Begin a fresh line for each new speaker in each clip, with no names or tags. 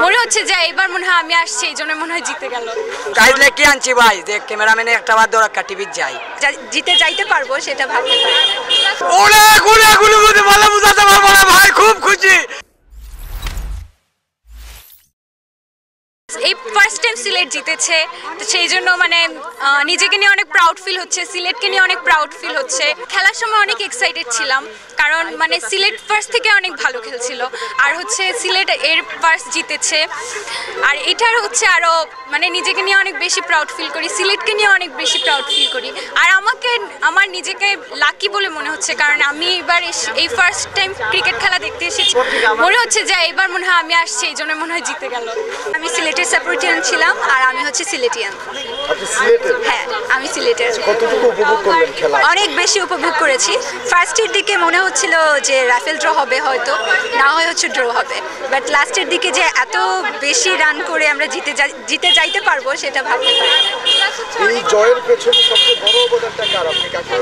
মনে হচ্ছে যে এবার মনে হয় আমি আসছি, এই জন্য মনে হয় জিতে গেল।
তাইলে কি আনছি ভাই যে ক্যামেরাম্যানে একটা বার দরকার টিভি যাই
জিতে যাইতে পারবো সেটা ভাবতে পারি।
ওরে গুলে গুলে বুঝে ভালো বুঝাতে পারবো না ভাই, খুব খুশি।
এই ফার্স্ট টাইম সিলেট জিতেছে, তো সেই জন্য মানে নিজেকে নিয়ে অনেক প্রাউড ফিল হচ্ছে, সিলেটকে নিয়ে অনেক প্রাউড ফিল হচ্ছে। খেলার সময় অনেক এক্সাইটেড ছিলাম, কারণ মানে সিলেট ফার্স্ট থেকে অনেক ভালো খেলছিল, আর হচ্ছে সিলেট এর ফার্স্ট জিতেছে, আর এটার হচ্ছে আরও মানে নিজেকে নিয়ে অনেক বেশি প্রাউড ফিল করি, সিলেটকে নিয়ে অনেক বেশি প্রাউড ফিল করি। আর আমার নিজেকে লাকি বলে মনে হচ্ছে, কারণ আমি এবার এই ফার্স্ট টাইম ক্রিকেট খেলা দেখতে এসেছি। মনে হচ্ছে যে এবার মনে হয় আমি আসছি, এই জন্য মনে হয় জিতে গেল। আমি সিলেটের সাপোর্টিয়ান ছিলাম, আর আমি হচ্ছে সিলেটিয়ান। হ্যাঁ, আমি সিলেটের। অনেক বেশি উপভোগ করেছি। ফার্স্টের দিকে মনে হচ্ছিল যে রাফেল ড্র হবে, হয়তো না হয় হচ্ছে ড্র হবে, বাট লাস্টের দিকে যে এত বেশি রান করে আমরা জিতে যাইতে পারবো সেটা ভাবতে পারি।
এই জয়ের পেছনে সবচেয়ে বড় অবদানটা কার? আপনি কাকে?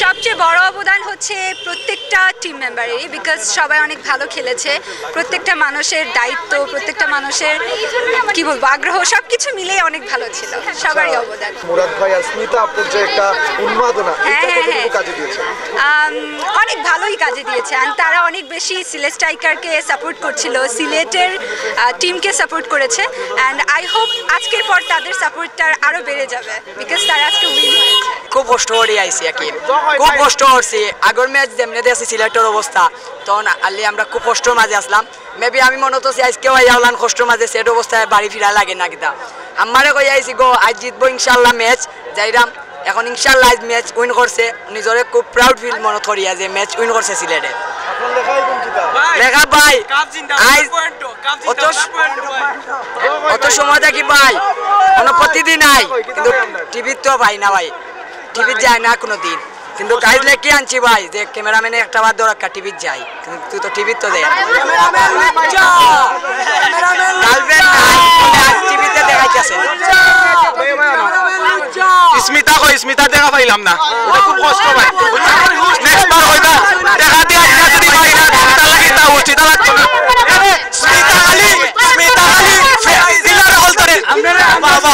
সবচেয়ে বড় অবদান হচ্ছে প্রত্যেকটা টিম মেম্বারেরই, বিকজ সবাই অনেক ভালো খেলেছে। প্রত্যেকটা মানুষের দায়িত্ব, প্রত্যেকটা মানুষের কি বলবো আগ্রহ, সবকিছু মিলেই অনেক ভালো ছিল, সবারই অবদান।
মুরাদ ভাই আর স্মিতা আপনার যে একটা উন্মাদনা, এটা কতটুকু কাজে দিয়েছে?
অনেক ভালোই কাজে দিয়েছে, আর তারা অনেক বেশি সিলেট স্ট্রাইকারকে সাপোর্ট করছিল, সিলেটের টিমকে সাপোর্ট করেছে, অ্যান্ড আই হোপ আজকের পর তাদের সাপোর্টটা আরও বেড়ে যাবে, বিকজ তারা আজকে উইন হয়েছে।
খুব কষ্ট করে আইসি আর কি, খুব কষ্ট করছি। আগের ম্যাচ যেমনি দেখছি সিলেটের অবস্থা, তখন আলি আমরা খুব কষ্টর মাঝে আসলাম। মেবি আমি মনে হচ্ছে আজকেও আইলাম কষ্টর মাঝে, সেট অবস্থায় বাড়ি ফিরা লাগে না কিনা। আমারে কই আইসি গো আজ জিতবো ইনশাল্লাহ ম্যাচ, যাইরাম এখন ইনশাল্লাহ আজ ম্যাচ উইন করছে, নিজরে খুব প্রাউড ফিল মনে করিয়া যে ম্যাচ উইন করছে সিলেটে। দেখা ভাই অত সময় দেখি ভাই কোনো প্রতিদিন নাই, কিন্তু টিভির তো ভাই না ভাই, টিভির যায় না কোনো দিন। কিন্তু গাইজলে কি আনছি ভাই যে ক্যামেরাম্যানে একটা বার দরকার টিভির যাই, কিন্তু তো টিভির তো দেয় টিভিতে দেখাইতেছে।
স্মিতা কই, স্মিতা দেখা পাইলাম না, ওটা খুব কষ্ট ভাই। নেক্সট বার হইতা দেখা দিয়া যদি পাই না তার লাগি তা উচিত লাগতো না। স্মিতা আলী দিলার হল করে বাবা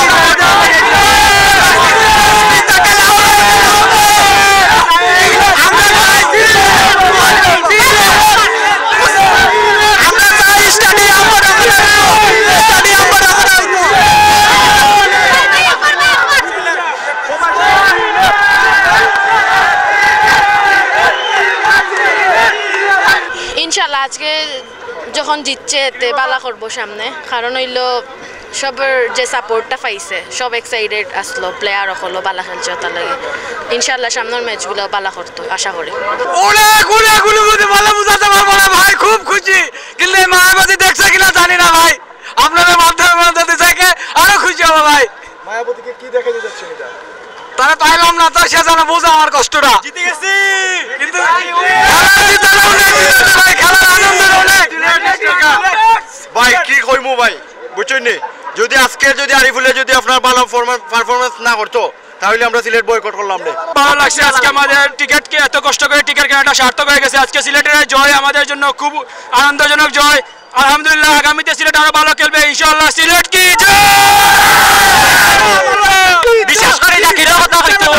ইনশাল্লাহ আজকে যখন জিতছে এতে বালা করবো সামনে, কারণ হইল সবার যে সাপোর্টটা পাইছে, সব এক্সাইটেড আসলো, প্লেয়ার হলো বালা খেলছে, তার লাগে ইনশাল্লাহ সামনের ম্যাচগুলো বালা করতো আশা করি।
ওরে গুলে গুলে বুঝে ভালো বুঝাতে পারবো না ভাই, খুব খুশি। কিন্তু মায়াবতী দেখছে কিনা জানি না ভাই, আপনাদের মাধ্যমে দেখে আরো খুশি হবো ভাই।
মায়াবতীকে কি দেখাতে যাচ্ছেন এটা?
তারা পাইলাম না তো, সে জানা বোঝা আমার কষ্টটা।
জিতে গেছি কিন্তু ভাই কি কইমু ভাই, বুঝছেন যদি আজকে যদি আরিফুলে যদি আপনার ভালো পারফরমেন্স না করতো তাহলে আমরা সিলেট বয়কট করলাম রে।
ভালো লাগছে আজকে আমাদের টিকিটকে এত কষ্ট করে টিকিট কেনাটা সার্থক হয়ে গেছে। আজকে সিলেটের জয় আমাদের জন্য খুব আনন্দজনক জয়। আলহামদুলিল্লাহ আগামীতে সিলেট আরো ভালো খেলবে ইনশাআল্লাহ। সিলেট কি
বিশেষ করে জাকিরের কথা হইতো,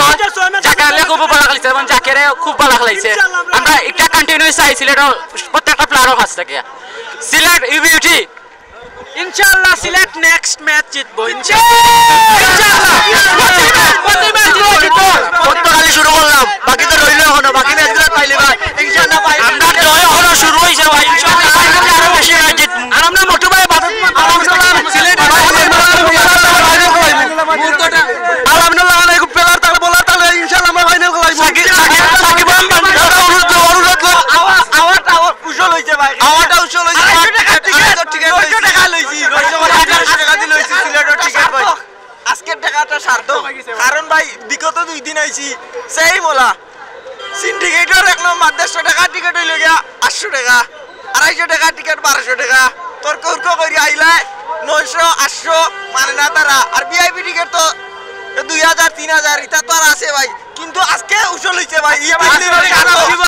জাকিরে খুব ভালো খেলছে এবং জাকিরে খুব ভালো খেলাইছে। আমরা একটা কন্টিনিউ চাই সিলেটের প্রত্যেকটা প্লেয়ারও ভালো থাকে। সিলেট ইউবিউটি ইনশাআল্লাহ সিলেট নেক্সট ম্যাচ জিতবো ইনশাআল্লাহ। শুরু করলাম, বাকি তো রইল এখনো, বাকি ম্যাচগুলো পাইলে ভাই ইনশাআল্লাহ ভাই আমরা জয় এখনো শুরু হইছে ভাই ইনশাআল্লাহ আরো বেশি ম্যাচ জিতবো। আর আমরা মোটু ভাই আলহামদুলিল্লাহ সিলেট আলহামদুলিল্লাহ অনেক প্লেয়ার তার বলার তাহলে ইনশাআল্লাহ আমরা ফাইনাল খেলাইবো। সাকিব অনুরোধ আওয়াজ উশল হইছে ভাই, আওয়াজটা উশল হইছে।
আজকের টাকাটা সার্থক, কারণ ভাই বিগত 2 দিন আইছি সেই মোলা সিন্ডিকেটর এক নম্বর 150 টাকা টিকিট হইল গিয়া 800 টাকা, 250 টাকা টিকিট 1200 টাকা, তর্ক করি আইলে 900 800 মানে না তারা। আর ভিআইপি টিকিট তো 2000 3000 এটা তো আর আছে ভাই, কিন্তু আজকে উশল হইছে ভাই।